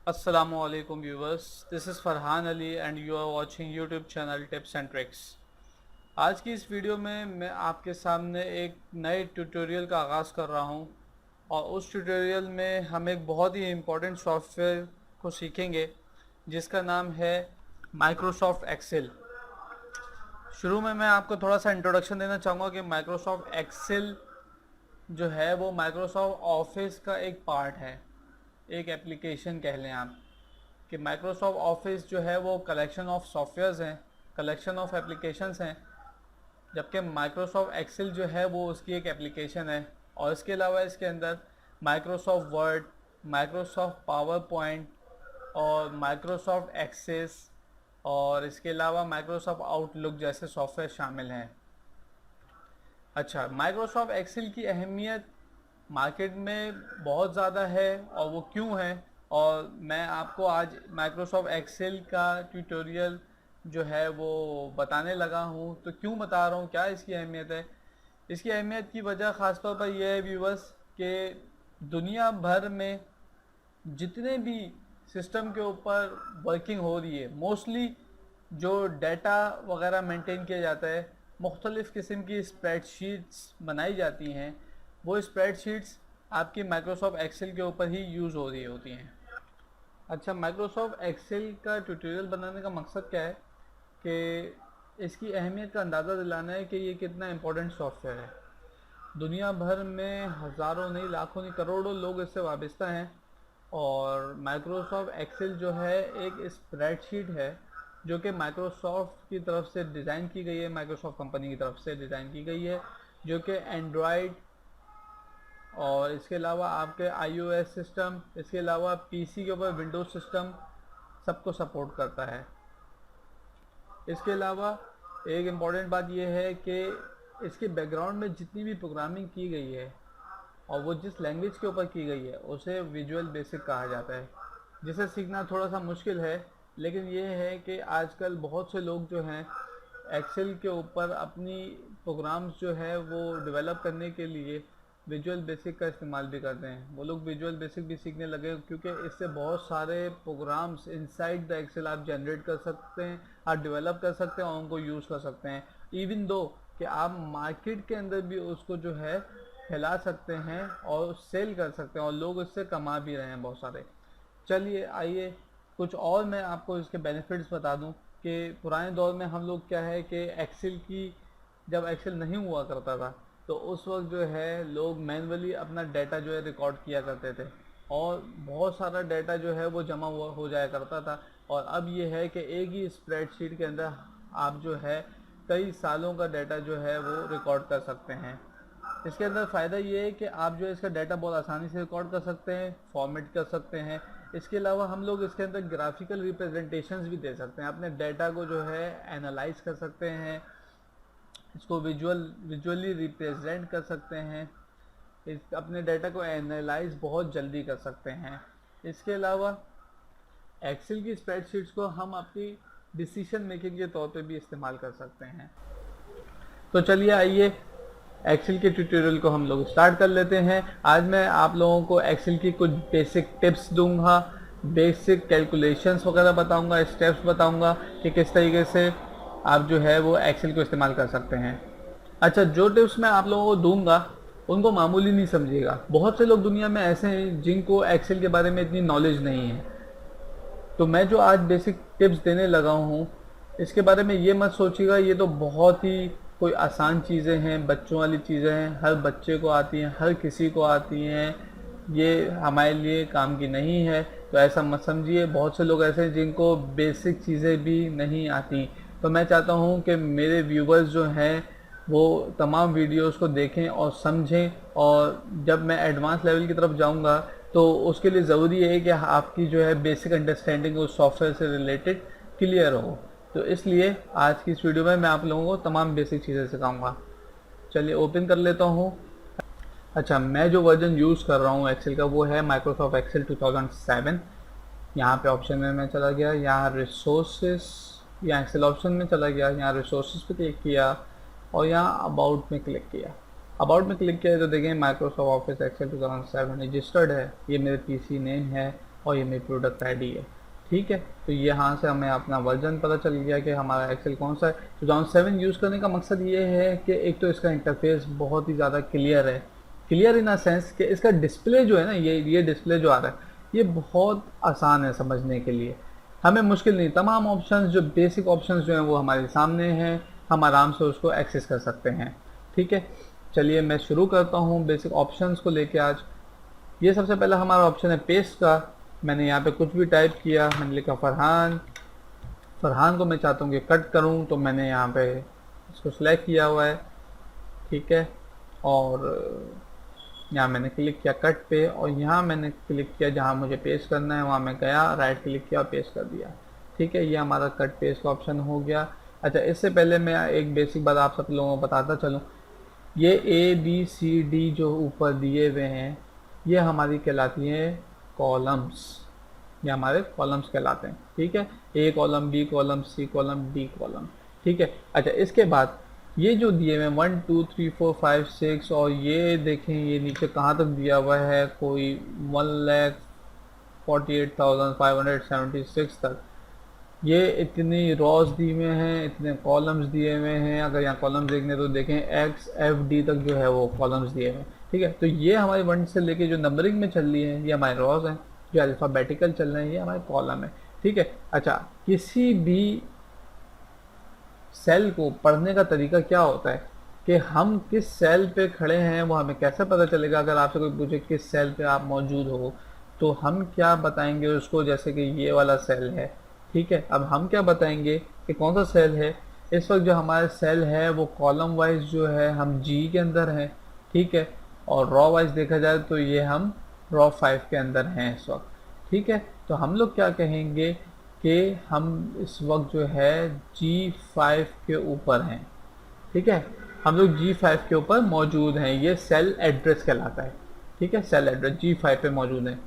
Assalamualaikum viewers, this is Farhan Ali and you are watching YouTube channel tips and tricks. आज की इस video में मैं आपके सामने एक नए ट्यूटोरियल का आगाज़ कर रहा हूं और उस ट्यूटोरियल में हम एक बहुत ही इम्पोर्टेंट सॉफ्टवेयर को सीखेंगे जिसका नाम है माइक्रोसॉफ्ट एक्सेल। शुरू में मैं आपको थोड़ा सा इंट्रोडक्शन देना चाहूँगा कि माइक्रोसॉफ्ट एक्सेल जो है वो माइक्रोसॉफ्ट ऑफिस का एक पार्ट है, एक एप्लीकेशन कह लें आप, कि माइक्रोसॉफ्ट ऑफिस जो है वो कलेक्शन ऑफ सॉफ्टवेयर्स हैं, कलेक्शन ऑफ एप्लीकेशंस हैं, जबकि माइक्रोसॉफ्ट एक्सेल जो है वो उसकी एक एप्लीकेशन है। और इसके अलावा इसके अंदर Microsoft word, Microsoft power point और माइक्रोसॉफ्ट एक्सेस और इसके अलावा माइक्रोसॉफ्ट आउटलुक जैसे सॉफ्टवेयर शामिल हैं। अच्छा, माइक्रोसॉफ्ट एक्सेल की अहमियत मार्केट में बहुत ज़्यादा है और वो क्यों है, और मैं आपको आज माइक्रोसॉफ्ट एक्सेल का ट्यूटोरियल जो है वो बताने लगा हूँ। तो क्यों बता रहा हूँ, क्या इसकी अहमियत है? इसकी अहमियत की वजह ख़ासतौर पर यह है व्यूवर्स कि दुनिया भर में जितने भी सिस्टम के ऊपर वर्किंग हो रही है, मोस्टली जो डाटा वगैरह मेंटेन किया जाता है, मुख्तलिफ़ किस्म की स्प्रेडशीट्स बनाई जाती हैं, वो स्प्रेडशीट्स आपकी माइक्रोसॉफ्ट एक्सेल के ऊपर ही यूज़ हो रही होती हैं। अच्छा, माइक्रोसॉफ्ट एक्सेल का ट्यूटोरियल बनाने का मकसद क्या है कि इसकी अहमियत का अंदाज़ा दिलाना है कि ये कितना इम्पोर्टेंट सॉफ्टवेयर है। दुनिया भर में हज़ारों नहीं, लाखों नहीं, करोड़ों लोग इससे वाबस्ता हैं और माइक्रोसॉफ्ट एक्सेल जो है एक स्प्रेडशीट है जो कि माइक्रोसॉफ्ट की तरफ से डिज़ाइन की गई है, माइक्रोसॉफ्ट कंपनी की तरफ से डिज़ाइन की गई है, जो कि एंड्रॉयड और इसके अलावा आपके आईओएस सिस्टम, इसके अलावा पीसी के ऊपर विंडोज सिस्टम सबको सपोर्ट करता है। इसके अलावा एक इम्पॉर्टेंट बात यह है कि इसके बैकग्राउंड में जितनी भी प्रोग्रामिंग की गई है और वो जिस लैंग्वेज के ऊपर की गई है उसे विजुअल बेसिक कहा जाता है, जिसे सीखना थोड़ा सा मुश्किल है। लेकिन ये है कि आजकल बहुत से लोग जो हैं एक्सेल के ऊपर अपनी प्रोग्राम्स जो है वो डेवलप करने के लिए विजुअल बेसिक का इस्तेमाल भी करते हैं। वो लोग विजुअल बेसिक भी सीखने लगे क्योंकि इससे बहुत सारे प्रोग्राम्स इनसाइड द एक्सेल आप जनरेट कर सकते हैं, आप डेवलप कर सकते हैं और उनको यूज़ कर सकते हैं। इवन दो कि आप मार्केट के अंदर भी उसको जो है फैला सकते हैं और सेल कर सकते हैं और लोग इससे कमा भी रहे हैं बहुत सारे। चलिए आइए कुछ और मैं आपको इसके बेनिफिट्स बता दूं कि पुराने दौर में हम लोग क्या है कि एक्सेल की, जब एक्सेल नहीं हुआ करता था तो उस वक्त जो है लोग मैनुअली अपना डाटा जो है रिकॉर्ड किया करते थे और बहुत सारा डाटा जो है वो जमा हुआ हो जाया करता था। और अब ये है कि एक ही स्प्रेडशीट के अंदर आप जो है कई सालों का डाटा जो है वो रिकॉर्ड कर सकते हैं। इसके अंदर फ़ायदा ये है कि आप जो है इसका डाटा बहुत आसानी से रिकॉर्ड कर सकते हैं, फॉर्मेट कर सकते हैं। इसके अलावा हम लोग इसके अंदर ग्राफिकल रिप्रेजेंटेशंस भी दे सकते हैं, अपने डाटा को जो है एनालाइज कर सकते हैं, इसको विजुअली रिप्रेजेंट कर सकते हैं, अपने डाटा को एनालाइज बहुत जल्दी कर सकते हैं। इसके अलावा एक्सेल की स्प्रेडशीट्स को हम अपनी डिसीजन मेकिंग के तौर पे भी इस्तेमाल कर सकते हैं। तो चलिए आइए एक्सेल के ट्यूटोरियल को हम लोग स्टार्ट कर लेते हैं। आज मैं आप लोगों को एक्सेल की कुछ बेसिक टिप्स दूंगा, बेसिक कैलकुलेशंस वगैरह बताऊंगा, स्टेप्स बताऊंगा कि किस तरीके से आप जो है वो एक्सेल को इस्तेमाल कर सकते हैं। अच्छा, जो टिप्स मैं आप लोगों को दूंगा उनको मामूली नहीं समझिएगा। बहुत से लोग दुनिया में ऐसे हैं जिनको एक्सेल के बारे में इतनी नॉलेज नहीं है। तो मैं जो आज बेसिक टिप्स देने लगा हूँ इसके बारे में ये मत सोचिएगा ये तो बहुत ही कोई आसान चीज़ें हैं, बच्चों वाली चीज़ें हैं, हर बच्चे को आती हैं, हर किसी को आती हैं, ये हमारे लिए काम की नहीं है। तो ऐसा मत समझिए। बहुत से लोग ऐसे हैं जिनको बेसिक चीज़ें भी नहीं आती। तो मैं चाहता हूँ कि मेरे व्यूवर्स जो हैं वो तमाम वीडियोस को देखें और समझें, और जब मैं एडवांस लेवल की तरफ जाऊँगा तो उसके लिए ज़रूरी है कि आपकी जो है बेसिक अंडरस्टैंडिंग उस सॉफ्टवेयर से रिलेटेड क्लियर हो। तो इसलिए आज की इस वीडियो में मैं आप लोगों को तमाम बेसिक चीज़ें सिखाऊंगा। चलिए ओपन कर लेता हूँ। अच्छा, मैं जो वर्जन यूज़ कर रहा हूँ एक्सेल का वो है माइक्रोसॉफ्ट एक्सेल 2007। यहाँ पे ऑप्शन में मैं चला गया, यहाँ रिसोर्सेस, यहाँ एक्सेल ऑप्शन में चला गया, यहाँ रिसोर्सेस पे क्लिक किया और यहाँ अबाउट में क्लिक किया। अबाउट में क्लिक किया तो देखें माइक्रोसॉफ्ट ऑफिस एक्सेल 2007 रजिस्टर्ड है, ये मेरे पीसी नेम है और ये मेरी प्रोडक्ट आईडी है। ठीक है, तो यहाँ से हमें अपना वर्जन पता चल गया कि हमारा एक्सेल कौन सा है। 2007 यूज़ करने का मकसद ये है कि एक तो इसका इंटरफेस बहुत ही ज़्यादा क्लियर है, क्लियर इन अ सेंस कि इसका डिस्प्ले जो है ना, ये डिस्प्ले जो आ रहा है ये बहुत आसान है समझने के लिए, हमें मुश्किल नहीं। तमाम ऑप्शंस जो बेसिक ऑप्शंस जो हैं वो हमारे सामने हैं, हम आराम से उसको एक्सेस कर सकते हैं। ठीक है, चलिए मैं शुरू करता हूँ बेसिक ऑप्शंस को लेके आज। ये सबसे पहला हमारा ऑप्शन है पेस्ट का। मैंने यहाँ पे कुछ भी टाइप किया, मैंने लिखा फरहान। फरहान को मैं चाहता हूँ कि कट करूँ, तो मैंने यहाँ पे इसको सिलेक्ट किया हुआ है। ठीक है, और यहाँ मैंने क्लिक किया कट पे, और यहाँ मैंने क्लिक किया जहाँ मुझे पेस्ट करना है, वहाँ मैं गया, राइट क्लिक किया और पेस्ट कर दिया। ठीक है, ये हमारा कट पेस्ट का ऑप्शन हो गया। अच्छा, इससे पहले मैं एक बेसिक बात आप सब लोगों को बताता चलूँ, ये ABCD जो ऊपर दिए हुए हैं ये हमारी कहलाती हैं कॉलम्स, ये हमारे कॉलम्स कहलाते हैं। ठीक है, A column, B column, C column, D column. ठीक है, अच्छा इसके बाद ये जो दिए हुए 1 2 3 4 5 6, और ये देखें ये नीचे कहाँ तक दिया हुआ है, कोई 1,48,576 तक। ये इतनी रॉज दिए हुए हैं, इतने कॉलम्स दिए हुए हैं। अगर यहाँ कॉलम्स देखने तो देखें XFD तक जो है वो कॉलम्स दिए हुए हैं। ठीक है, तो ये हमारे 1 से लेके जो नंबरिंग में चल रही है ये हमारे रॉज हैं, जो अल्फ़ाबेटिकल चल रहे हैं ये हमारे कॉलम है। ठीक है, अच्छा किसी भी सेल को पढ़ने का तरीका क्या होता है कि हम किस सेल पे खड़े हैं वो हमें कैसे पता चलेगा। अगर आपसे कोई पूछे किस सेल पे आप मौजूद हो, तो हम क्या बताएंगे उसको, जैसे कि ये वाला सेल है। ठीक है, अब हम क्या बताएंगे कि कौन सा सेल है। इस वक्त जो हमारा सेल है वो कॉलम वाइज जो है हम G के अंदर हैं। ठीक है, और रॉ वाइज देखा जाए तो ये हम रॉ 5 के अंदर हैं इस वक्त। ठीक है, तो हम लोग क्या कहेंगे कि हम इस वक्त जो है G5 के ऊपर हैं। ठीक है, हम लोग G5 के ऊपर मौजूद हैं, ये सेल एड्रेस कहलाता है। ठीक है, सेल एड्रेस G5 पे मौजूद है।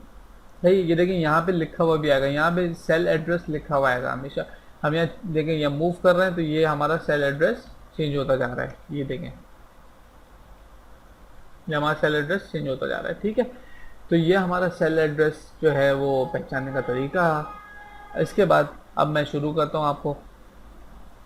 सही, ये देखें यहाँ पे लिखा हुआ भी आएगा, यहाँ पे सेल एड्रेस लिखा हुआ आएगा हमेशा। हम यहाँ देखें, यहाँ मूव कर रहे हैं तो ये हमारा सेल एड्रेस चेंज होता जा रहा है, ये देखें ये हमारा सेल एड्रेस चेंज होता जा रहा है। ठीक है, तो ये हमारा सेल एड्रेस जो है वो पहचानने का तरीका है। इसके बाद अब मैं शुरू करता हूँ आपको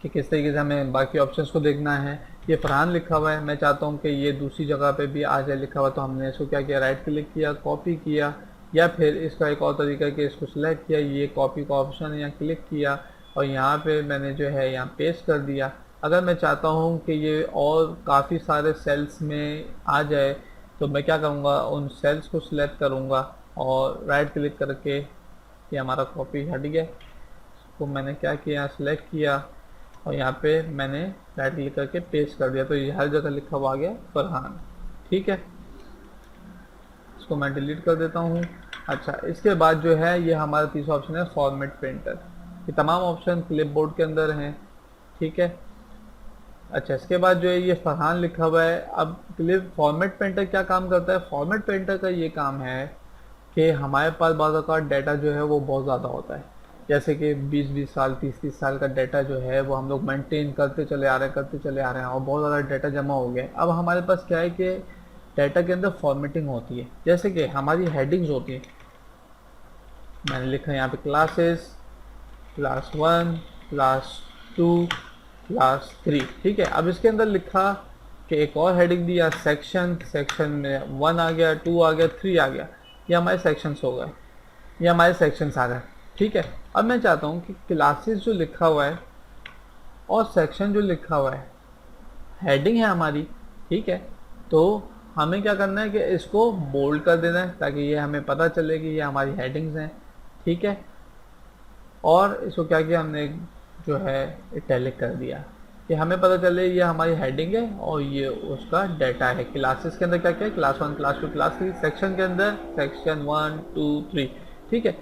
कि किस तरीके से हमें बाकी ऑप्शंस को देखना है। ये फरहान लिखा हुआ है, मैं चाहता हूँ कि ये दूसरी जगह पे भी आ जाए लिखा हुआ, तो हमने इसको क्या किया, राइट क्लिक किया, कॉपी किया, या फिर इसका एक और तरीका है कि इसको सिलेक्ट किया, ये कॉपी का ऑप्शन यहाँ क्लिक किया और यहाँ पे मैंने जो है यहाँ पेस्ट कर दिया। अगर मैं चाहता हूँ कि ये और काफ़ी सारे सेल्स में आ जाए, तो मैं क्या करूँगा, उन सेल्स को सिलेक्ट करूँगा और राइट क्लिक करके ये हमारा कॉपी हट गया, इसको मैंने क्या किया, सिलेक्ट किया और यहाँ पे मैंने राइट क्लिक करके पेस्ट कर दिया, तो ये हर जगह लिखा हुआ आ गया फरहान। ठीक है, इसको मैं डिलीट कर देता हूँ। अच्छा, इसके बाद जो है ये हमारा तीसरा ऑप्शन है फॉर्मेट प्रिंटर। ये तमाम ऑप्शन क्लिपबोर्ड के अंदर हैं। ठीक है, अच्छा इसके बाद जो है ये फरहान लिखा हुआ है। अब क्लिप फॉर्मेट प्रिंटर क्या काम करता है, फॉर्मेट प्रिंटर का ये काम है कि हमारे पास बाज़ औक़ात डाटा जो है वो बहुत ज़्यादा होता है, जैसे कि 20-20 साल 30-30 साल का डाटा जो है वो हम लोग मेंटेन करते चले आ रहे हैं और बहुत ज़्यादा डाटा जमा हो गया। अब हमारे पास क्या है कि डाटा के अंदर फॉर्मेटिंग होती है, जैसे कि हमारी हेडिंग्स होती हैं। मैंने लिखा है यहाँ पे क्लासेस, क्लास 1, क्लास 2, क्लास 3। ठीक है, अब इसके अंदर लिखा कि एक और हेडिंग दिया सेक्शन, सेक्शन में 1 आ गया, 2 आ गया, 3 आ गया, ये हमारे सेक्शंस हो गए, ये हमारे सेक्शंस आ गए। ठीक है, अब मैं चाहता हूँ कि क्लासेस जो लिखा हुआ है और सेक्शन जो लिखा हुआ है हेडिंग है हमारी। ठीक है, तो हमें क्या करना है कि इसको बोल्ड कर देना है ताकि ये हमें पता चले कि ये हमारी हेडिंग्स हैं। ठीक है, और इसको क्या किया, हमने जो है इटैलिक कर दिया कि हमें पता चले ये हमारी हेडिंग है और ये उसका डाटा है। क्लासेस के अंदर क्या क्या है, क्लास 1, क्लास 2, क्लास 3, सेक्शन के अंदर सेक्शन 1, 2, 3। ठीक है,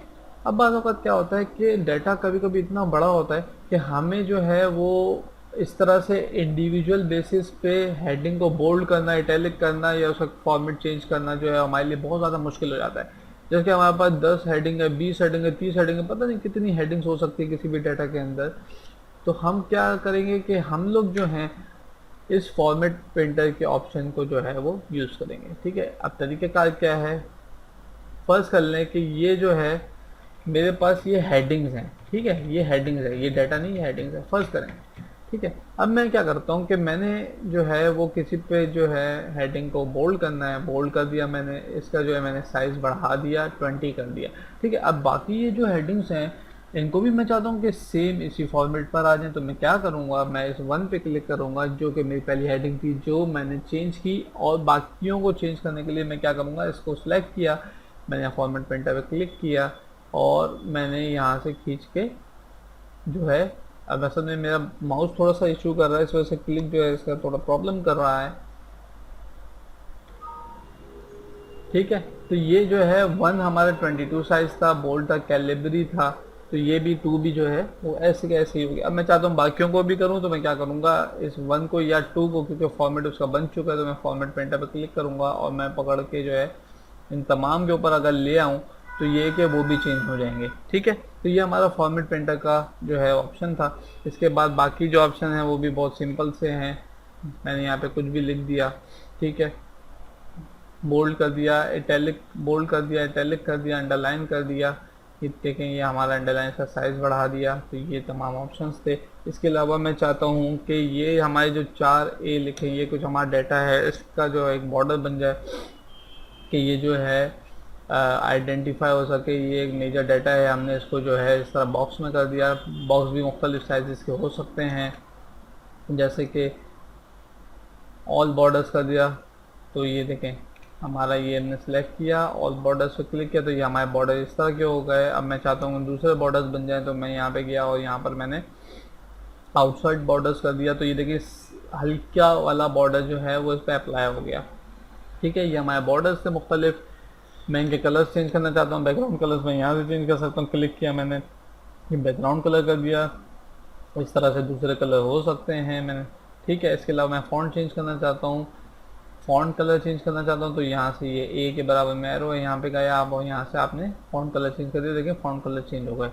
अब बात वक्त क्या होता है कि डाटा कभी कभी इतना बड़ा होता है कि हमें जो है वो इस तरह से इंडिविजुअल बेसिस पे हेडिंग को बोल्ड करना, इटैलिक करना या उसका फॉर्मेट चेंज करना जो है हमारे लिए बहुत ज़्यादा मुश्किल हो जाता है। जैसे कि हमारे पास 10 हेडिंग है, 20 हेडिंग है, 30 हेडिंग है, पता नहीं कितनी हेडिंग्स हो सकती है किसी भी डाटा के अंदर। तो हम क्या करेंगे कि हम लोग जो हैं इस फॉर्मेट प्रिंटर के ऑप्शन को जो है वो यूज़ करेंगे। ठीक है, अब तरीक़ेकार क्या है, फ़र्ज़ कर लें कि ये जो है मेरे पास ये हेडिंग्स हैं, ठीक है, ये हेडिंग्स है, ये डाटा नहीं, ये हेडिंग्स है, फर्ज करें, ठीक है। अब मैं क्या करता हूँ कि मैंने जो है वो किसी पे जो है हेडिंग को बोल्ड करना है, बोल्ड कर दिया मैंने, इसका जो है मैंने साइज बढ़ा दिया, 20 कर दिया, ठीक है। अब बाकी ये जो हेडिंग्स हैं इनको भी मैं चाहता हूँ कि सेम इसी फॉर्मेट पर आ जाए, तो मैं क्या करूँगा, मैं इस वन पे क्लिक करूँगा जो कि मेरी पहली हेडिंग थी जो मैंने चेंज की, और बाकियों को चेंज करने के लिए मैं क्या करूँगा, इसको सिलेक्ट किया, मैंने फॉर्मेट पेंटर पे क्लिक किया और मैंने यहाँ से खींच के जो है, अब असल में मेरा माउस थोड़ा सा इशू कर रहा है, इस वजह से क्लिक जो है इसका थोड़ा प्रॉब्लम कर रहा है, ठीक है। तो ये जो है वन हमारा 22 साइज था, बोल्ड था, कैलिबरी था, तो ये भी टू भी जो है वो ऐसे के ऐसे ही हो गया। अब मैं चाहता हूँ बाकियों को भी करूँ, तो मैं क्या करूँगा, इस वन को या टू को, क्योंकि फॉर्मेट उसका बन चुका है, तो मैं फॉर्मेट पेंटर पर क्लिक करूँगा और मैं पकड़ के जो है इन तमाम के ऊपर अगर ले आऊँ तो ये कि वो भी चेंज हो जाएंगे, ठीक है। तो ये हमारा फॉर्मेट पेंटर का जो है ऑप्शन था। इसके बाद बाकी जो ऑप्शन है वो भी बहुत सिंपल से हैं, मैंने यहाँ पे कुछ भी लिख दिया, ठीक है, बोल्ड कर दिया, इटैलिक बोल्ड कर दिया, इटैलिक कर दिया, अंडरलाइन कर दिया, ये देखें ये हमारा अंडरलाइन का साइज़ बढ़ा दिया। तो ये तमाम ऑप्शंस थे। इसके अलावा मैं चाहता हूँ कि ये हमारे जो 4A लिखे, ये कुछ हमारा डाटा है, इसका जो एक बॉर्डर बन जाए कि ये जो है आइडेंटिफाई हो सके, ये एक मेजर डाटा है, हमने इसको जो है इस तरह बॉक्स में कर दिया। बॉक्स भी मुख्तलिफ साइज़ के हो सकते हैं, जैसे कि ऑल बॉर्डर्स कर दिया, तो ये देखें हमारा ये हमने सेलेक्ट किया, ऑल बॉर्डर्स पे क्लिक किया, तो ये हमारे बॉर्डर इस तरह के हो गए। अब मैं चाहता हूँ दूसरे बॉर्डर्स बन जाएं, तो मैं यहाँ पे गया और यहाँ पर मैंने आउटसाइड बॉर्डर्स कर दिया, तो ये देखिए हल्का वाला बॉर्डर जो है वो इस पर अप्लाई हो गया, ठीक है। ये हमारे बॉर्डर्स से मुख्तलिफ, मैं इनके कलर्स चेंज करना चाहता हूँ, बैकग्राउंड कलर्स मैं यहाँ से चेंज कर सकता हूँ, क्लिक किया मैंने, ये बैकग्राउंड कलर कर दिया, इस तरह से दूसरे कलर हो सकते हैं मैंने, ठीक है। इसके अलावा मैं फ़ॉन्ट चेंज करना चाहता हूँ, फ़ॉन्ट कलर चेंज करना चाहता हूँ, तो यहाँ से ये ए के बराबर में एरो है, यहाँ पे गया आप और यहाँ से आपने फ़ॉन्ट कलर चेंज कर दिया, देखिए फ़ॉन्ट कलर चेंज हो गए।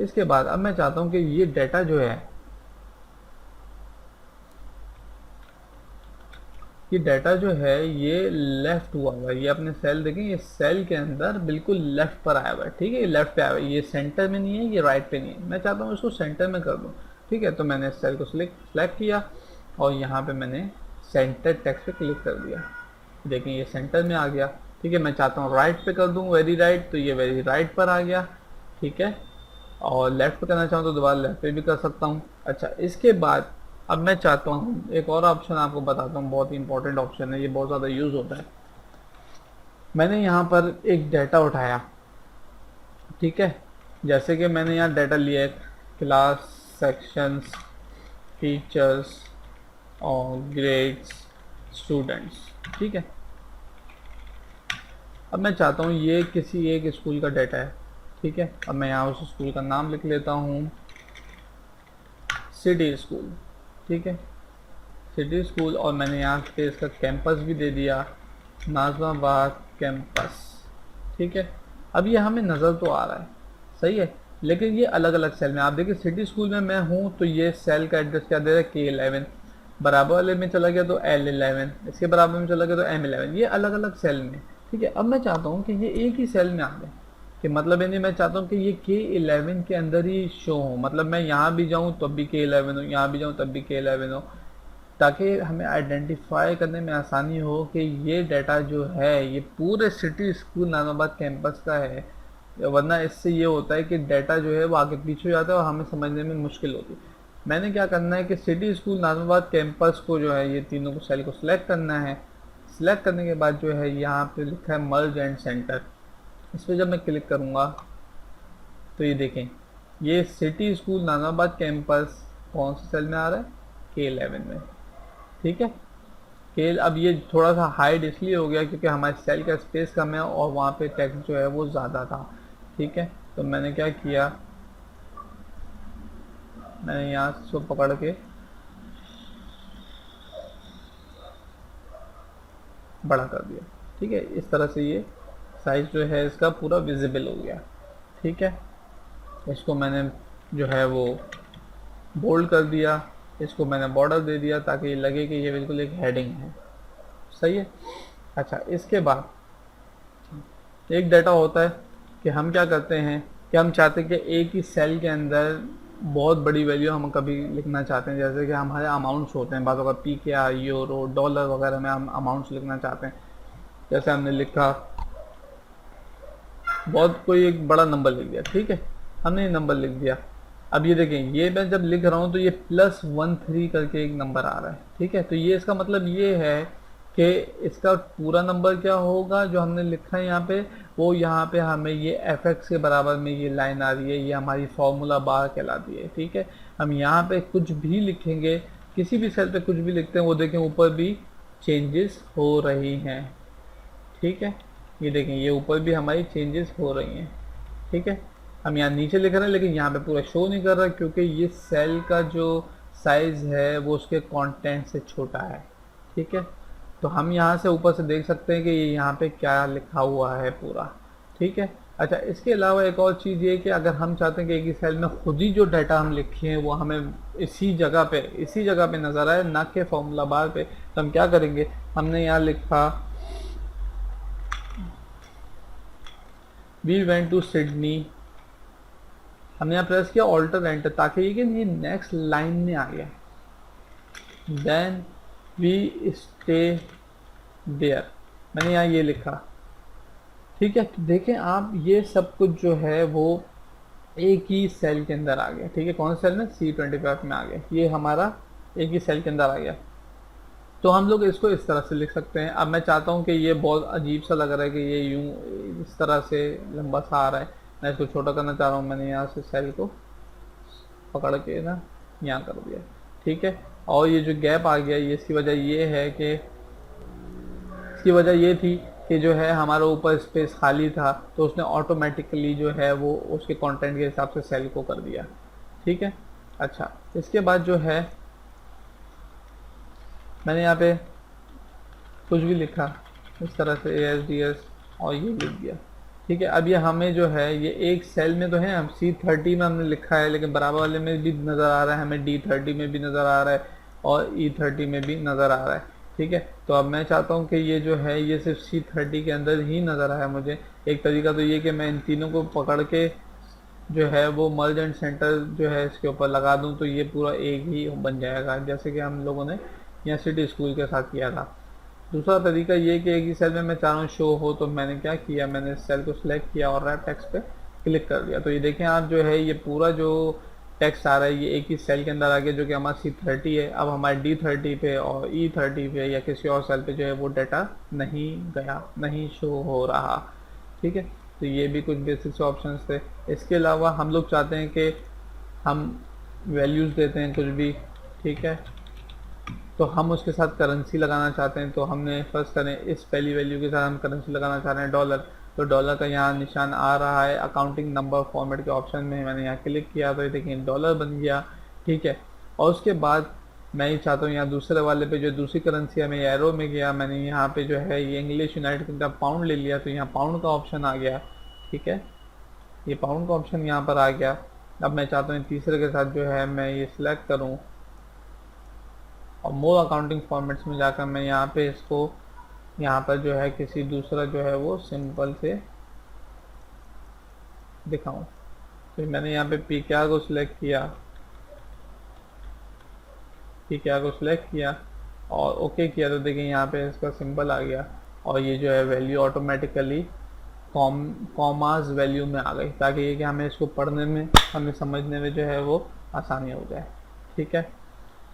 इसके बाद अब मैं चाहता हूँ कि ये डाटा जो है, ये डाटा जो है ये लेफ्ट हुआ हुआ है, ये अपने सेल देखें, ये सेल के अंदर बिल्कुल लेफ्ट पर आया हुआ है, ठीक है, ये लेफ्ट पे आया हुआ है, ये सेंटर में नहीं है, ये राइट पे नहीं है। मैं चाहता हूँ इसको सेंटर में कर दूँ, ठीक है। तो मैंने इस सेल को सिलेक्ट किया और यहाँ पे मैंने सेंटर टेक्स्ट पे क्लिक कर दिया, देखें ये सेंटर में आ गया, ठीक है। मैं चाहता हूँ राइट पे कर दूँ, वेरी राइट, तो ये वेरी राइट पर आ गया, ठीक है। और लेफ्ट पे करना चाहूँ तो दोबारा लेफ्ट पे भी कर सकता हूँ। अच्छा, इसके बाद अब मैं चाहता हूँ एक और ऑप्शन आपको बताता हूँ, बहुत ही इंपॉर्टेंट ऑप्शन है, ये बहुत ज़्यादा यूज़ होता है। मैंने यहाँ पर एक डाटा उठाया, ठीक है, जैसे कि मैंने यहाँ डाटा लिया है, क्लास, सेक्शंस, टीचर्स और ग्रेड्स, स्टूडेंट्स, ठीक है। अब मैं चाहता हूँ ये किसी एक स्कूल का डाटा है, ठीक है। अब मैं यहाँ उस स्कूल का नाम लिख लेता हूँ, सिटी स्कूल, ठीक है, सिटी स्कूल, और मैंने यहाँ पे इसका कैंपस भी दे दिया, नाज़िमाबाद कैंपस, ठीक है। अब ये हमें नज़र तो आ रहा है, सही है, लेकिन ये अलग अलग सेल में, आप देखिए सिटी स्कूल में मैं हूँ तो ये सेल का एड्रेस क्या दे रहा है, K11, बराबर वाले में चला गया तो L11, इसके बराबर में चला गया तो M11, ये अलग अलग सेल में, ठीक है। अब मैं चाहता हूँ कि ये एक ही सेल में आ जाए, कि मतलब यानी मैं चाहता हूँ कि ये K11 के अंदर ही शो हो, मतलब मैं यहाँ भी जाऊँ तब भी K11 हो, यहाँ भी जाऊँ तब भी K11 हो, ताकि हमें आइडेंटिफाई करने में आसानी हो कि ये डाटा जो है ये पूरे सिटी स्कूल नाज़िमाबाद कैंपस का है। वरना इससे ये होता है कि डाटा जो है वो आगे पीछे हो जाता है और हमें समझने में मुश्किल होती है। मैंने क्या करना है कि सिटी स्कूल नाज़िमाबाद कैंपस को जो है ये तीनों को सेल को सिलेक्ट करना है। सिलेक्ट करने के बाद जो है यहाँ पे लिखा है मर्ज एंड सेंटर, इस पर जब मैं क्लिक करूँगा तो ये देखें ये सिटी स्कूल नाज़िमाबाद कैंपस कौन से सेल में आ रहा है, K11 में, ठीक है। स्केल अब ये थोड़ा सा हाइड इसलिए हो गया क्योंकि हमारे सेल का स्पेस कम है और वहाँ पे टेक्स्ट जो है वो ज़्यादा था, ठीक है। तो मैंने क्या किया, मैंने यहाँ से पकड़ के बड़ा कर दिया, ठीक है। इस तरह से ये साइज जो है इसका पूरा विजिबल हो गया, ठीक है। इसको मैंने जो है वो बोल्ड कर दिया, इसको मैंने बॉर्डर दे दिया ताकि ये लगे कि ये बिल्कुल एक हेडिंग है, सही है। अच्छा, इसके बाद एक डाटा होता है कि हम क्या करते हैं कि हम चाहते हैं कि एक ही सेल के अंदर बहुत बड़ी वैल्यू हम कभी लिखना चाहते हैं, जैसे कि हमारे अमाउंट्स होते हैं बातों का, PKR, यूरो, डॉलर वगैरह में हम अमाउंट्स लिखना चाहते हैं। जैसे हमने लिखा बहुत कोई एक बड़ा नंबर लिख दिया, ठीक है, हमने ये नंबर लिख दिया। अब ये देखें, ये मैं जब लिख रहा हूँ तो ये +13 करके एक नंबर आ रहा है, ठीक है। तो ये इसका मतलब ये है कि इसका पूरा नंबर क्या होगा जो हमने लिखा है यहाँ पे, वो यहाँ पे हमें ये fx के बराबर में ये लाइन आ रही है, ये हमारी फॉर्मूला बार कहलाती है, ठीक है। हम यहाँ पे कुछ भी लिखेंगे, किसी भी सेल पे कुछ भी लिखते हैं, वो देखें ऊपर भी चेंजेस हो रही हैं, ठीक है। ये देखें, ये ऊपर भी हमारी चेंजेस हो रही हैं, ठीक है। हम यहाँ नीचे लिख रहे हैं लेकिन यहाँ पे पूरा शो नहीं कर रहा, क्योंकि ये सेल का जो साइज है वो उसके कंटेंट से छोटा है, ठीक है। तो हम यहाँ से ऊपर से देख सकते हैं कि ये यहाँ पे क्या लिखा हुआ है पूरा, ठीक है। अच्छा, इसके अलावा एक और चीज़ ये कि अगर हम चाहते हैं कि एक ही सेल में खुद ही जो डाटा हम लिखे हैं वो हमें इसी जगह पे नज़र आए, ना कि फॉर्मूला बार पे, तो हम क्या करेंगे, हमने यहाँ लिखा वी वेंट टू सिडनी, हमने यहाँ प्रेस किया ऑल्टर एंटर, ताकि ये नेक्स्ट लाइन में आ गया। देन वी स्टे देयर, मैंने यहाँ ये लिखा, ठीक है। तो देखें आप, ये सब कुछ जो है वो एक ही सेल के अंदर आ गया, ठीक है। कौन सा सेल में, C25 में आ गया, ये हमारा एक ही सेल के अंदर आ गया। तो हम लोग इसको इस तरह से लिख सकते हैं। अब मैं चाहता हूँ कि ये बहुत अजीब सा लग रहा है कि ये यूं इस तरह से लंबा सा आ रहा है, मैं इसको छोटा करना चाह रहा हूँ। मैंने यहाँ से सेल को पकड़ के ना यहाँ कर दिया, ठीक है। और ये जो गैप आ गया, ये इसकी वजह ये है कि इसकी वजह ये थी कि जो है हमारा ऊपर स्पेस खाली था, तो उसने ऑटोमेटिकली जो है वो उसके कंटेंट के हिसाब से सेल को कर दिया, ठीक है। अच्छा, इसके बाद जो है मैंने यहाँ पे कुछ भी लिखा इस तरह से ASDS और ये लिख दिया, ठीक है। अब ये हमें जो है ये एक सेल में तो है, हम C30 में हमने लिखा है, लेकिन बराबर वाले में भी नज़र आ रहा है, हमें D30 में भी नज़र आ रहा है और E30 में भी नज़र आ रहा है, ठीक है। तो अब मैं चाहता हूँ कि ये जो है ये सिर्फ C30 के अंदर ही नज़र आया मुझे। एक तरीका तो ये कि मैं इन तीनों को पकड़ के जो है वो मर्ज एंड सेंटर जो है इसके ऊपर लगा दूं, तो ये पूरा एक ही बन जाएगा, जैसे कि हम लोगों ने यहाँ सिटी स्कूल के साथ किया था। दूसरा तरीका ये कि एक ही सेल में मैं चाह रहा हूँ शो हो, तो मैंने क्या किया, मैंने इस सेल को सिलेक्ट किया और रैप टेक्स्ट पे क्लिक कर दिया। तो ये देखें आप, जो है ये पूरा जो टेक्स्ट आ रहा है ये एक ही सेल के अंदर आ गया, जो कि हमारा C30 है। अब हमारे D30 पे और E30 पे या किसी और सेल पे जो है वो डाटा नहीं गया, नहीं शो हो रहा, ठीक है। तो ये भी कुछ बेसिक्स ऑप्शंस थे। इसके अलावा हम लोग चाहते हैं कि हम वैल्यूज़ देते हैं कुछ भी, ठीक है, तो हम उसके साथ करेंसी लगाना चाहते हैं। तो हमने फर्स्ट करें, इस पहली वैल्यू के साथ हम करेंसी लगाना चाह रहे हैं डॉलर, तो डॉलर का यहाँ निशान आ रहा है अकाउंटिंग नंबर फॉर्मेट के ऑप्शन में, मैंने यहाँ क्लिक किया तो ये देखिए डॉलर बन गया, ठीक है। और उसके बाद मैं ये चाहता हूँ यहाँ दूसरे वाले पे जो दूसरी करेंसी है, मैं एरो में गया, मैंने यहाँ पे जो है ये इंग्लिश यूनाइटेड किंगडम पाउंड ले लिया, तो यहाँ पाउंड का ऑप्शन आ गया, ठीक है। ये पाउंड का ऑप्शन यहाँ पर आ गया। अब मैं चाहता हूँ तीसरे के साथ जो है मैं ये सिलेक्ट करूँ और मोर अकाउंटिंग फॉर्मेट्स में जाकर मैं यहाँ पे इसको यहाँ पर जो है किसी दूसरा जो है वो सिंपल से दिखाऊं। तो मैंने यहाँ पे PKR को सिलेक्ट किया, PKR को सिलेक्ट किया और ओके किया, तो देखिए यहाँ पे इसका सिंबल आ गया और ये जो है वैल्यू ऑटोमेटिकली कॉमास वैल्यू में आ गई, ताकि ये कि हमें इसको पढ़ने में, हमें समझने में जो है वो आसानी हो जाए, ठीक है।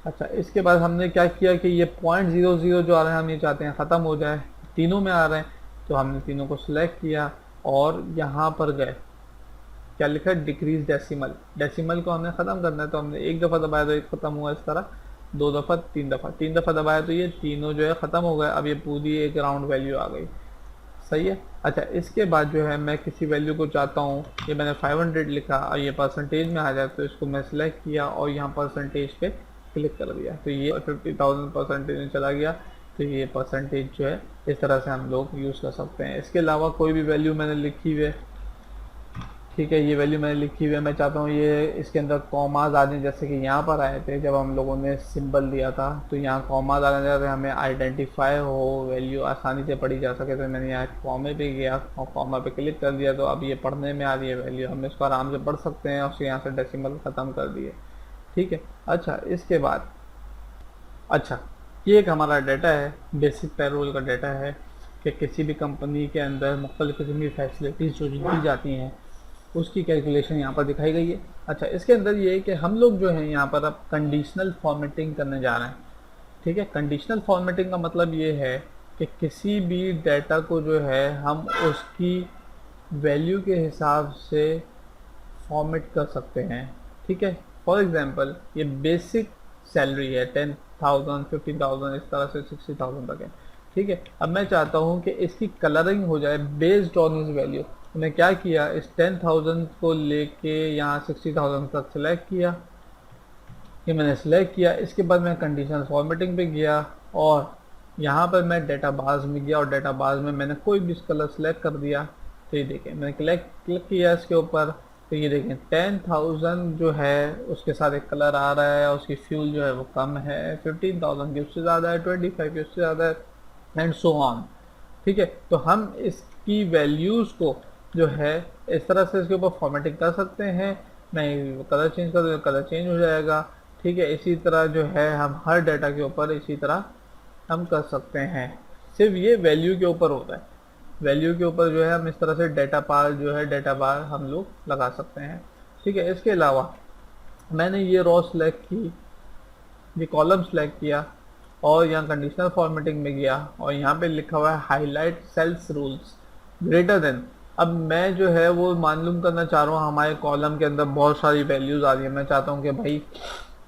अच्छा, इसके बाद हमने क्या किया कि ये .00 जो आ रहे हैं हम ये चाहते हैं ख़त्म हो जाए, तीनों में आ रहे हैं, तो हमने तीनों को सिलेक्ट किया और यहाँ पर गए, क्या लिखा है, डिक्रीज डेसिमल, डेसिमल को हमने ख़त्म करना है। तो हमने एक दफ़ा दबाया तो एक ख़त्म हुआ, इस तरह दो दफ़ा, तीन दफ़ा दबाया तो ये तीनों जो है ख़त्म हो गए। अब ये पूरी एक राउंड वैल्यू आ गई, सही है। अच्छा, इसके बाद जो है मैं किसी वैल्यू को चाहता हूँ, ये मैंने 500 लिखा और ये परसेंटेज में आ जाए, तो इसको मैं सिलेक्ट किया और यहाँ परसेंटेज पे क्लिक कर दिया, तो ये 50,000 परसेंटेज में चला गया। तो ये परसेंटेज जो है इस तरह से हम लोग यूज़ कर सकते हैं। इसके अलावा कोई भी वैल्यू मैंने लिखी हुई है, ठीक है, ये वैल्यू मैंने लिखी हुई है। मैं चाहता हूँ ये इसके अंदर कॉमाज आ जाए, जैसे कि यहाँ पर आए थे जब हम लोगों ने सिंबल दिया था, तो यहाँ कॉमाज आने जाते हमें आइडेंटिफाई हो, वैल्यू आसानी से पढ़ी जा सके। तो मैंने यहाँ कॉमे पे गया और कॉमा पे क्लिक कर दिया, तो अब ये पढ़ने में आ रही है वैल्यू, हम इसको आराम से पढ़ सकते हैं। और उसके यहाँ से डेसिमल ख़त्म कर दिए। ठीक है, अच्छा इसके बाद, अच्छा ये एक हमारा डाटा है, बेसिक पेरोल का डाटा है कि किसी भी कंपनी के अंदर मुख्तलिफ किस्म की फैसिलिटीज़ जो दी जाती हैं उसकी कैलकुलेशन यहाँ पर दिखाई गई है। अच्छा, इसके अंदर ये है कि हम लोग जो है यहाँ पर अब कंडीशनल फॉर्मेटिंग करने जा रहे हैं। ठीक है, कंडीशनल फॉर्मेटिंग का मतलब ये है कि किसी भी डाटा को जो है हम उसकी वैल्यू के हिसाब से फॉर्मेट कर सकते हैं। ठीक है, फॉर एग्जांपल ये बेसिक सैलरी है 10,000, 15,000, इस तरह से 60,000 तक है। ठीक है, अब मैं चाहता हूँ कि इसकी कलरिंग हो जाए बेस्ड ऑन इस वैल्यू। तो मैं क्या किया, इस 10,000 को लेके यहाँ 60,000 तक सेलेक्ट किया। ये मैंने सेलेक्ट किया। इसके बाद मैं कंडीशनल फॉर्मेटिंग पे गया और यहाँ पर मैं डेटा बार्स में गया और डेटा बार्स में मैंने कोई भी कलर सेलेक्ट कर दिया। तो ये देखें, मैंने क्लिक किया इसके ऊपर, तो ये देखें 10,000 जो है उसके साथ एक कलर आ रहा है और उसकी फ्यूल जो है वो कम है, 15,000 की उससे ज़्यादा है, 25 की उससे ज़्यादा है, एंड सो ऑन। ठीक है, तो हम इसकी वैल्यूज़ को जो है इस तरह से इसके ऊपर फॉर्मेटिंग कर सकते हैं। मैं कलर चेंज कर दूँ, कलर चेंज हो जाएगा। ठीक है, इसी तरह जो है हम हर डाटा के ऊपर इसी तरह हम कर सकते हैं। सिर्फ ये वैल्यू के ऊपर होता है, वैल्यू के ऊपर जो है हम इस तरह से डेटा बार जो है डेटा बार हम लोग लगा सकते हैं। ठीक है, इसके अलावा मैंने ये रो सेलेक्ट की, ये कॉलम सेलेक्ट किया और यहाँ कंडीशनल फॉर्मेटिंग में गया और यहाँ पे लिखा हुआ है highlight cells rules greater than. अब मैं जो है वो मालूम करना चाह रहा हूँ, हमारे कॉलम के अंदर बहुत सारी वैल्यूज़ आ रही है, मैं चाहता हूँ कि भाई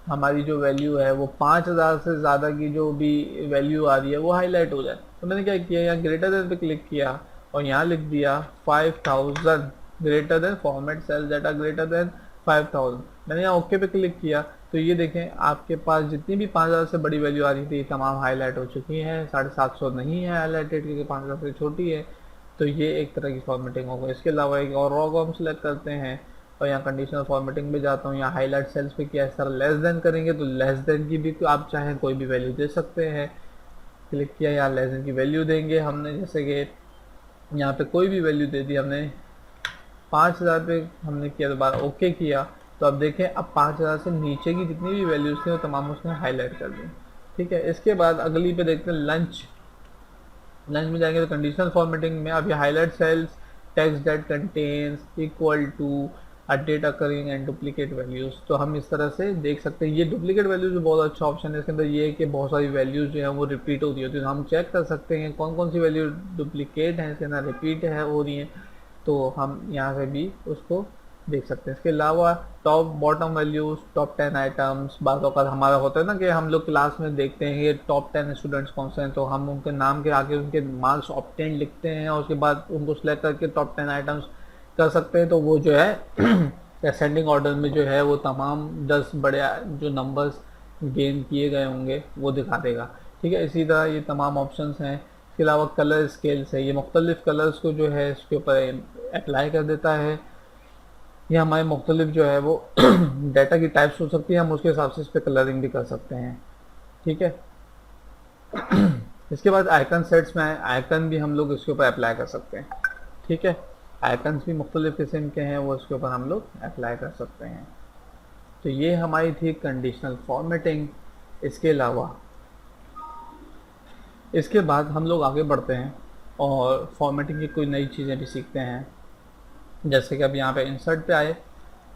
हमारी जो वैल्यू है वो 5,000 से ज़्यादा की जो भी वैल्यू आ रही है वो हाईलाइट हो जाए। तो मैंने क्या किया, यहाँ ग्रेटर देन पे क्लिक किया और यहाँ लिख दिया 5,000 greater than format cell data greater than 5,000। मैंने यहाँ ओके पे क्लिक किया, तो ये देखें आपके पास जितनी भी 5,000 से बड़ी वैल्यू आ रही थी तमाम हाईलाइट हो चुकी हैं। 750 नहीं है हाईलाइटेड क्योंकि 5,000 से छोटी है। तो ये एक तरह की फॉर्मेटिंग होगा। इसके अलावा एक और रो को हम सेलेक्ट करते हैं और यहाँ कंडीशनल फॉर्मेटिंग में जाता हूँ, यहाँ हाईलाइट सेल्स पे किया, इस तरह लेस देन करेंगे तो लेस देन की भी आप चाहें कोई भी वैल्यू दे सकते हैं। क्लिक किया, यहाँ लेस देन की वैल्यू देंगे हमने, जैसे कि यहाँ पे कोई भी वैल्यू दे दी हमने 5,000 पे हमने किया, दोबारा ओके किया। तो अब देखें अब 5,000 से नीचे की जितनी भी वैल्यूज थी वो तमाम उसने हाईलाइट कर दी। ठीक है, इसके बाद अगली पे देखते हैं लंच। लंच में जाएंगे तो कंडीशनल फॉर्मेटिंग में अब ये highlight cells text that contains equal to a date occurring and duplicate values. तो हम इस तरह से देख सकते हैं। ये डुप्लीकेट वैल्यूज बहुत अच्छा ऑप्शन है। इसके अंदर ये है कि बहुत सारी वैल्यूज जो है वो रिपीट होती होती है, तो हम चेक कर सकते हैं कौन कौन सी वैल्यू डुप्लीकेट है, इसके अंदर रिपीट है हो रही है, तो हम यहाँ से भी उसको देख सकते हैं। इसके अलावा top bottom values, top 10 items, बात औकात हमारा होता है ना कि हम लोग क्लास में देखते हैं ये टॉप 10 स्टूडेंट्स कौन से हैं, तो हम उनके नाम के आगे उनके मार्क्स ऑब्टेन लिखते हैं और उसके बाद उनको सिलेक्ट करके टॉप 10 आइटम्स कर सकते हैं। तो वो जो है असेंडिंग ऑर्डर में जो है वो तमाम 10 बड़े जो नंबर्स गेन किए गए होंगे वो दिखा देगा। ठीक है, इसी तरह ये तमाम ऑप्शंस हैं। इसके अलावा कलर स्केल्स है, ये मुख्तलिफ कलर्स को जो है इसके ऊपर अप्लाई कर देता है। ये हमारे मुख्तलिफ जो है वो डाटा की टाइप्स हो सकती है, हम उसके हिसाब से इस पर कलरिंग भी कर सकते हैं। ठीक है, इसके बाद आइकन सेट्स में आइकन भी हम लोग इसके ऊपर अप्लाई कर सकते हैं। ठीक है, आइकन्स भी मुख्तलिफ किस्म के हैं, वो इसके ऊपर हम लोग अप्लाई कर सकते हैं। तो ये हमारी थी कंडीशनल फॉर्मेटिंग। इसके अलावा इसके बाद हम लोग आगे बढ़ते हैं और फॉर्मेटिंग की कोई नई चीज़ें भी सीखते हैं। जैसे कि अब यहाँ पे इंसर्ट पे आए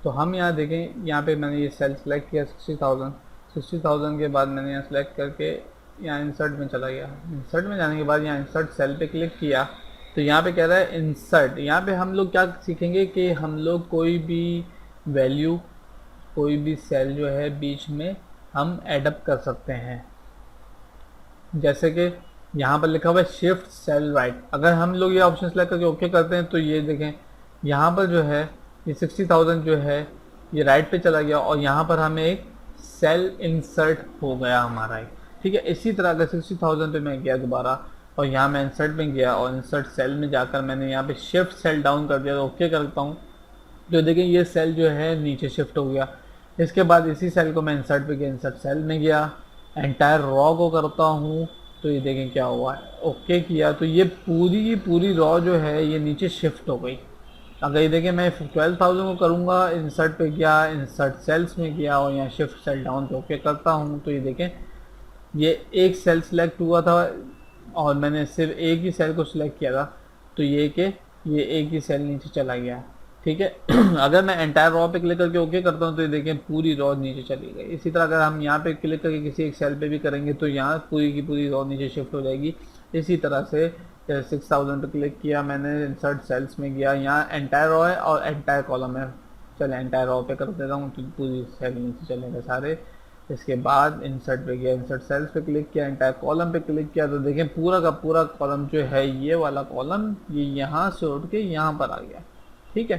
तो हम यहाँ देखें, यहाँ पे मैंने ये सेल सेलेक्ट किया 60,000 के बाद मैंने यहाँ सेलेक्ट करके यहाँ इंसर्ट में चला गया। इंसर्ट में जाने के बाद यहाँ इंसर्ट सेल पे क्लिक किया तो यहाँ पे कह रहा है इंसर्ट। यहाँ पे हम लोग क्या सीखेंगे कि हम लोग कोई भी वैल्यू, कोई भी सेल जो है बीच में हम एडअप कर सकते हैं। जैसे कि यहाँ पर लिखा हुआ है शिफ्ट सेल राइट, अगर हम लोग ये ऑप्शन सेलेक्ट करके ओके करते हैं तो ये देखें यहाँ पर जो है ये 60,000 जो है ये राइट पे चला गया और यहाँ पर हमें एक सेल इंसर्ट हो गया हमारा। ठीक है, इसी तरह अगर 60,000 पे मैं गया दोबारा और यहाँ मैं इंसर्ट में गया और इंसर्ट सेल में जाकर मैंने यहाँ पे शिफ्ट सेल डाउन कर दिया तो ओके करता हूँ जो देखें ये सेल जो है नीचे शिफ्ट हो गया। इसके बाद इसी सेल को मैं इंसर्ट पे गया, इंसर्ट सेल में गया, एंटायर रॉ को करता हूँ तो ये देखें क्या हुआ है, ओके किया तो ये पूरी की पूरी रॉ जो है ये नीचे शिफ्ट हो गई। अगर ये देखें मैं 12,000 को करूँगा, इंसर्ट पे गया, इंसर्ट सेल्स में गया और यहाँ शिफ्ट सेल डाउन पे ओके करता हूँ तो ये देखें ये एक सेल सिलेक्ट हुआ था और मैंने सिर्फ एक ही सेल को सिलेक्ट किया था तो ये एक ही सेल नीचे चला गया। ठीक है। अगर मैं एंटायर रॉ पे क्लिक करके ओके करता हूँ तो ये देखें पूरी रॉ नीचे चली गई। इसी तरह अगर हम यहाँ पे क्लिक करके किसी एक सेल पे भी करेंगे तो यहाँ पूरी की पूरी रॉ नीचे शिफ्ट हो जाएगी। इसी तरह से 6000 पे क्लिक किया मैंने, इंसर्ट सेल्स में गया, यहाँ एंटायर रॉ है और एंटायर कॉलम है, चले एंटायर रॉ पे कर देता हूँ तो पूरी सेल नीचे चलेंगे सारे। इसके बाद इंसर्ट पे गया, इंसर्ट सेल्स पे क्लिक किया, एंटायर कॉलम पे क्लिक किया तो देखें पूरा का पूरा कॉलम जो है ये वाला कॉलम ये यहाँ से उठ के यहाँ पर आ गया। ठीक है,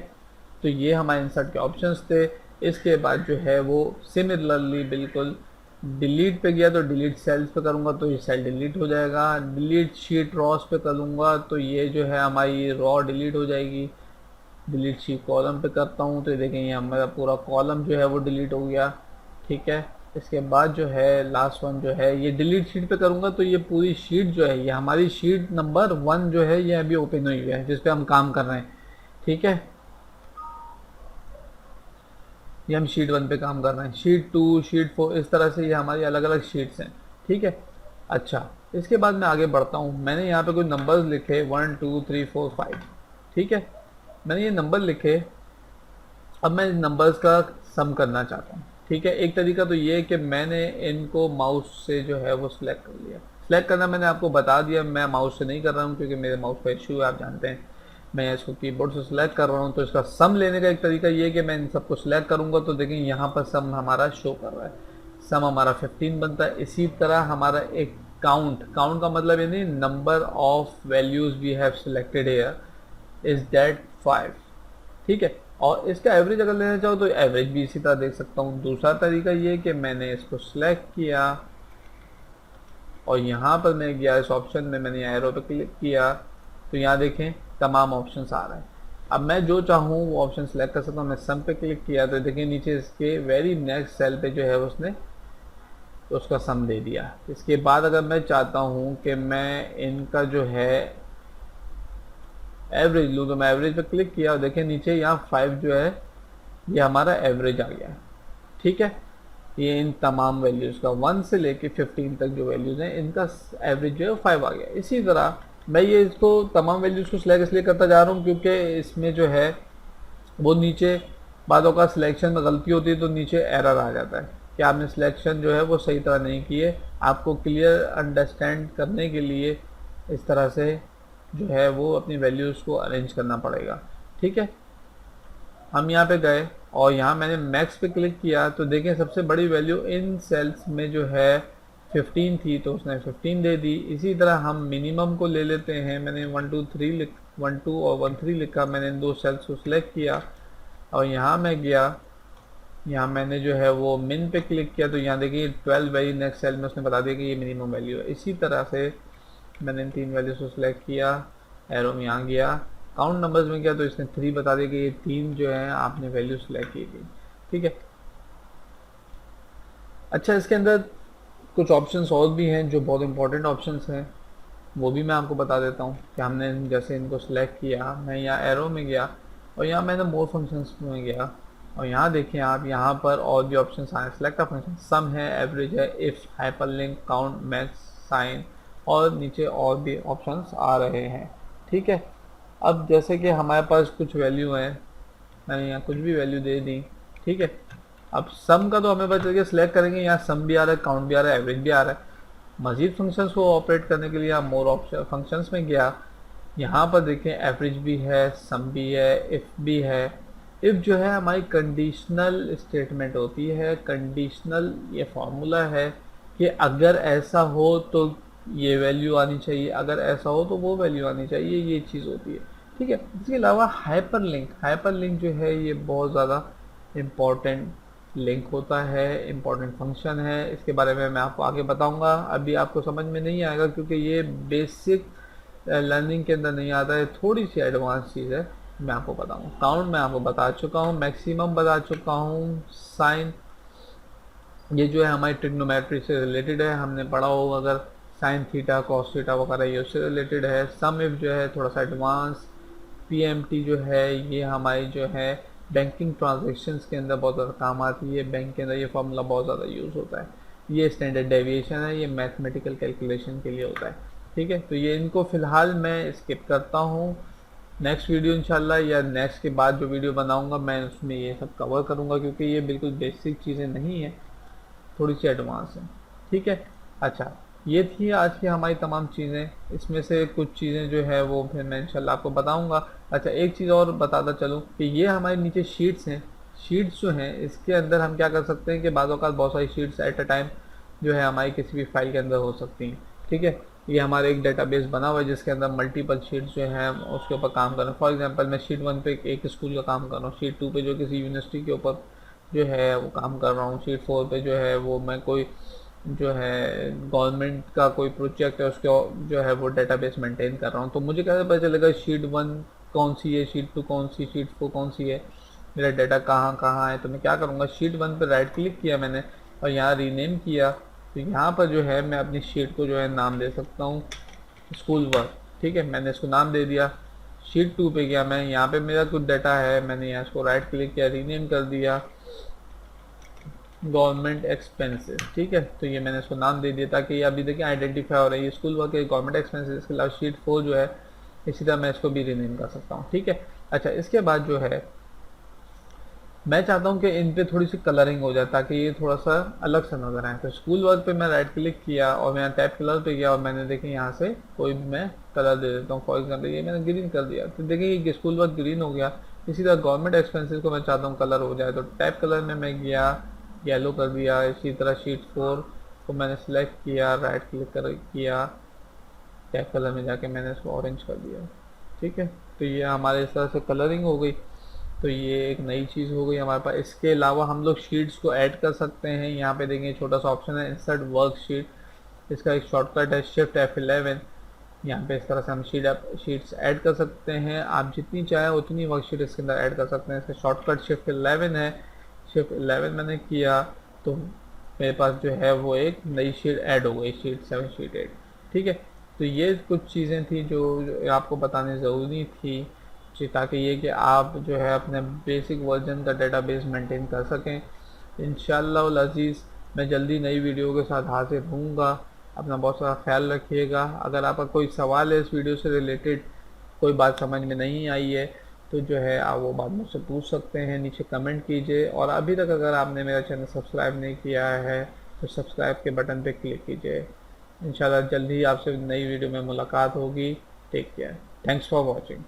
तो ये हमारे इंसर्ट के ऑप्शंस थे। इसके बाद जो है वो सिमिलरली बिल्कुल डिलीट पे गया तो डिलीट सेल्स पे करूँगा तो ये सेल डिलीट हो जाएगा। डिलीट शीट रॉस पे करूँगा तो ये जो है हमारी रॉ डिलीट हो जाएगी। डिलीट शीट कॉलम पे करता हूँ तो ये देखें ये हमारा पूरा कॉलम जो है वो डिलीट हो गया। ठीक है, इसके बाद जो है लास्ट वन जो है ये डिलीट शीट पे करूँगा तो ये पूरी शीट जो है ये हमारी शीट नंबर 1 जो है ये अभी ओपन हुई है जिस पे हम काम कर रहे हैं। ठीक है, ये हम शीट 1 पे काम कर रहे हैं, शीट 2, शीट 4, इस तरह से ये हमारी अलग अलग शीट्स हैं। ठीक है, अच्छा इसके बाद मैं आगे बढ़ता हूँ। मैंने यहाँ पे कुछ नंबर्स लिखे 1 2 3 4 5। ठीक है, मैंने ये नंबर लिखे, अब मैं नंबर्स का सम करना चाहता हूँ। ठीक है, एक तरीका तो ये है कि मैंने इनको माउस से जो है वो सिलेक्ट कर लिया। सिलेक्ट करना मैंने आपको बता दिया, मैं माउस से नहीं कर रहा हूँ क्योंकि मेरे माउस का इशू है, आप जानते हैं। मैं इसको कीबोर्ड से सिलेक्ट कर रहा हूँ। तो इसका सम लेने का एक तरीका ये है कि मैं इन सबको सिलेक्ट करूँगा तो देखें यहाँ पर सम हमारा शो कर रहा है, सम हमारा 15 बनता है। इसी तरह हमारा एक काउंट का मतलब ये नहीं, number of values we have selected here is that 5। ठीक है, और इसका एवरेज अगर लेना चाहो तो एवरेज भी इसी तरह देख सकता हूँ। दूसरा तरीका ये कि मैंने इसको सिलेक्ट किया और यहाँ पर मैं गया इस ऑप्शन में, मैंने एरो पे क्लिक किया तो यहाँ देखें तमाम ऑप्शंस आ रहे हैं। अब मैं जो चाहूँ वो ऑप्शन सेलेक्ट कर सकता हूँ। मैं सम पे क्लिक किया तो देखिए नीचे इसके वेरी नेक्स्ट सेल पे जो है उसने उसका सम दे दिया। इसके बाद अगर मैं चाहता हूँ कि मैं इनका जो है एवरेज लूँ तो मैं एवरेज पे क्लिक किया और देखें नीचे यहाँ 5 जो है ये हमारा एवरेज आ गया। ठीक है, ये इन तमाम वैल्यूज़ का 1 से लेके 15 तक जो वैल्यूज़ हैं इनका एवरेज जो है 5 आ गया। इसी तरह मैं ये इसको तमाम वैल्यूज़ को सिलेक्ट इसलिए करता जा रहा हूँ क्योंकि इसमें जो है वो नीचे बातों का सिलेक्शन में गलती होती है तो नीचे एरर आ जाता है कि आपने सिलेक्शन जो है वो सही तरह नहीं किए। आपको क्लियर अंडरस्टैंड करने के लिए इस तरह से जो है वो अपनी वैल्यूज़ को अरेंज करना पड़ेगा। ठीक है, हम यहाँ पे गए और यहाँ मैंने मैक्स पे क्लिक किया तो देखें सबसे बड़ी वैल्यू इन सेल्स में जो है 15 थी तो उसने 15 दे दी। इसी तरह हम मिनिमम को ले लेते हैं, मैंने 1 2 और 1 3 लिखा, मैंने इन दो सेल्स को सिलेक्ट किया और यहाँ मैं गया, यहाँ मैंने जो है वो मिन पे क्लिक किया तो यहाँ देखिए 12 वेरी नेक्स्ट सेल में उसने बता दिया कि ये मिनिमम वैल्यू है। इसी तरह से मैंने इन 3 वैल्यूज को सिलेक्ट किया, एरो में यहाँ गया, काउंट नंबर्स में गया तो इसने 3 बता दिया कि ये 3 जो है आपने वैल्यू सिलेक्ट की थी। ठीक है, अच्छा इसके अंदर कुछ ऑप्शंस और भी हैं जो बहुत इंपॉर्टेंट ऑप्शंस हैं, वो भी मैं आपको बता देता हूँ कि हमने जैसे इनको सिलेक्ट किया, मैं यहाँ एरो में गया और यहाँ मैंने मोर फंक्शंस में गया और यहाँ देखें आप, यहाँ पर और भी ऑप्शंस आए, सिलेक्ट फंक्शन, सम है, एवरेज है, if, hyperlink, count, max, sign और नीचे और भी ऑप्शंस आ रहे हैं। ठीक है, अब जैसे कि हमारे पास कुछ वैल्यू है, मैंने यहाँ कुछ भी वैल्यू दे दी। ठीक है, अब सम का तो हमें पता चल गया, सिलेक्ट करेंगे, यहाँ सम भी आ रहा है, काउंट भी आ रहा है, एवरेज भी आ रहा है। मजीद फंक्शंस को ऑपरेट करने के लिए आप मोर ऑप्शन फंक्शंस में गया, यहाँ पर देखें एवरेज भी है, सम भी है, इफ़ भी है। इफ़ जो है हमारी कंडीशनल स्टेटमेंट होती है, कंडीशनल ये फार्मूला है कि अगर ऐसा हो तो ये वैल्यू आनी चाहिए, अगर ऐसा हो तो वो वैल्यू आनी चाहिए, ये चीज़ होती है। ठीक है, इसके अलावा हाइपरलिंक जो है ये बहुत ज़्यादा इम्पॉर्टेंट लिंक होता है, इम्पॉर्टेंट फंक्शन है। इसके बारे में मैं आपको आगे बताऊंगा, अभी आपको समझ में नहीं आएगा क्योंकि ये बेसिक लर्निंग के अंदर नहीं आता है, थोड़ी सी एडवांस चीज़ है। मैं आपको बताऊँ। काउंट मैं आपको बता चुका हूँ, मैक्सिमम बता चुका हूँ, साइन ये जो है हमारी ट्रिग्नोमेट्री से रिलेटेड है, हमने पढ़ा होगा अगर साइन थीटा कॉस थीटा वगैरह ये उससे रिलेटेड है। सम इफ जो है थोड़ा सा एडवांस। पीएमटी जो है ये हमारी जो है बैंकिंग ट्रांजेक्शन्स के अंदर बहुत ज़्यादा काम आती है, बैंक के अंदर ये फार्मूला बहुत ज़्यादा यूज़ होता है। ये स्टैंडर्ड डेविएशन है, ये मैथमेटिकल कैलकुलेशन के लिए होता है। ठीक है, तो ये इनको फ़िलहाल मैं स्किप करता हूँ। नेक्स्ट वीडियो इंशाल्लाह या नेक्स्ट के बाद जो वीडियो बनाऊंगा मैं उसमें ये सब कवर करूंगा, क्योंकि ये बिल्कुल बेसिक चीज़ें नहीं है, थोड़ी सी एडवांस है। ठीक है, अच्छा ये थी आज की हमारी तमाम चीज़ें, इसमें से कुछ चीज़ें जो है वो फिर मैं इंशाल्लाह आपको बताऊंगा। अच्छा एक चीज़ और बताता चलूँ कि ये हमारे नीचे शीट्स हैं। शीट्स जो हैं इसके अंदर हम क्या कर सकते हैं कि बाज़ औक़ात बहुत सारी शीट्स एट अ टाइम जो है हमारी किसी भी फाइल के अंदर हो सकती हैं। ठीक है, ये हमारा एक डेटाबेस बना हुआ है जिसके अंदर मल्टीपल शीट्स जो हैं उसके ऊपर काम कर रहे हैं। फॉर एग्जांपल मैं शीट 1 पे एक स्कूल का काम कर रहा हूँ, शीट 2 पे जो किसी यूनिवर्सिटी के ऊपर जो है वो काम कर रहा हूँ, शीट 4 पे जो है वो मैं कोई जो है गवर्नमेंट का कोई प्रोजेक्ट है उसके जो है वो डेटाबेस मेंटेन कर रहा हूँ। तो मुझे कैसे पता चलेगा शीट 1 कौन सी है, शीट 2 कौन सी, शीट 4 कौन सी है, मेरा डाटा कहाँ कहाँ है। तो मैं क्या करूँगा, शीट 1 पर राइट क्लिक किया मैंने और यहाँ रीनेम किया, तो यहाँ पर जो है मैं अपनी शीट को जो है नाम दे सकता हूँ स्कूल वर्क। ठीक है, मैंने इसको नाम दे दिया। शीट 2 पे गया मैं, यहाँ पे मेरा कुछ डाटा है, मैंने यहाँ इसको राइट क्लिक किया, रीनेम कर दिया गवर्नमेंट एक्सपेंसेस। ठीक है, तो ये मैंने इसको नाम दे दिया ताकि ये अभी देखिए आइडेंटिफाई हो रही है स्कूल वर्क के गवर्नमेंट एक्सपेंसेस। इसके अलावा शीट 4 जो है इसी तरह मैं इसको भी रीनेम कर सकता हूँ। ठीक है, अच्छा इसके बाद जो है मैं चाहता हूँ कि इन पे थोड़ी सी कलरिंग हो जाए ताकि ये थोड़ा सा अलग सा नजर आए। तो स्कूल वर्क पे मैं राइट क्लिक किया और मैं टैब कलर पे गया और मैंने देखिए यहाँ से कोई भी मैं कलर दे देता हूँ। फॉर एग्जाम्पल ये मैंने ग्रीन कर दिया, तो देखिए ये स्कूल वर्क ग्रीन हो गया। इसी तरह गवर्नमेंट एक्सपेंसेस को मैं चाहता हूँ कलर हो जाए, तो टैब कलर में मैं गया, येलो कर दिया। इसी तरह शीट 4 को मैंने सेलेक्ट किया, राइट क्लिक कर किया, टैब कलर में जाके मैंने इसको ऑरेंज कर दिया। ठीक है, तो ये हमारे इस तरह से कलरिंग हो गई। तो ये एक नई चीज़ हो गई हमारे पास। इसके अलावा हम लोग शीट्स को ऐड कर सकते हैं। यहाँ पे देखेंगे छोटा सा ऑप्शन है इंसर्ट वर्कशीट, इसका एक शॉर्टकट है शिफ्ट F11। यहाँ पे इस तरह से हम शीट्स ऐड कर सकते हैं, आप जितनी चाहें उतनी वर्कशीट इसके अंदर ऐड कर सकते हैं। इसका शॉर्टकट शिफ्ट 11 है, शिफ्ट 11 मैंने किया तो मेरे पास जो है वो एक नई शीट ऐड हो गई, शीट 7 शीट 8। ठीक है, तो ये कुछ चीज़ें थी जो आपको बतानी ज़रूरी थी ताकि ये कि आप जो है अपने बेसिक वर्जन का डेटाबेस मेंटेन कर सकें। इंशाअल्लाह अज़ीज़ मैं जल्दी नई वीडियो के साथ हाजिर होऊंगा। अपना बहुत सारा ख्याल रखिएगा। अगर आपका कोई सवाल है इस वीडियो से रिलेटेड, कोई बात समझ में नहीं आई है तो जो है आप वो बात मुझसे पूछ सकते हैं, नीचे कमेंट कीजिए। और अभी तक अगर आपने मेरा चैनल सब्सक्राइब नहीं किया है तो सब्सक्राइब के बटन पर क्लिक कीजिए। इंशाल्लाह जल्दी ही आपसे नई वीडियो में मुलाकात होगी। Take care, thanks for watching.